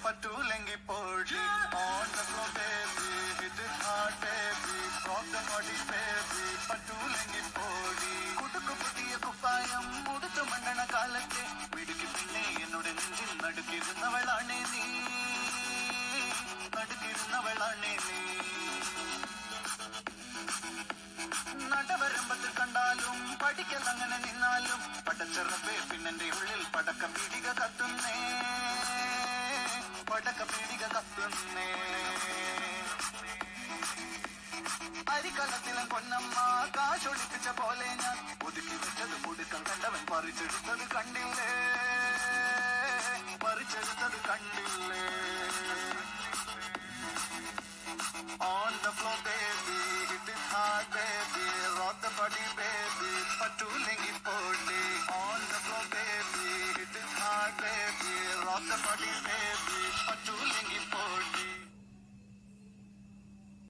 പറ്റൂലെങ്കിൽ പോടി on the floor baby hit it hard baby rock the body baby പറ്റൂലെങ്കിൽ പോടി കുടുക്കു പുതിയ കുപ്പായം മുടുത്തു മണ്ണണ കാലത്തെ പിടിക്ക് പിന്നെ എന്നോട് നെഞ്ചിൽ നടുക്കിരുന്നവളാണേ നീ നടവരമ്പത്ത് കണ്ടാലും പഠിക്കൽ അങ്ങനെ നിന്നാലും പടച്ചെറുപ്പേ പിന്നെന്റെ ഉള്ളിൽ പടക്ക പീടിക കത്തുന്നേ അരിക്കലത്തിലും പൊന്നമ്മ കാശൊളിപ്പിച്ച പോലെ ഞാൻ ഒതുക്കി വെച്ചത് കൊടുക്കം കണ്ടവൻ പറിച്ചെടുത്തത് കണ്ടില്ലേ On the floor baby hit it hard baby rock the body baby പറ്റൂലെങ്കിൽ പോടി on the floor baby hit it hard baby rock the body baby പറ്റൂലെങ്കിൽ പോടി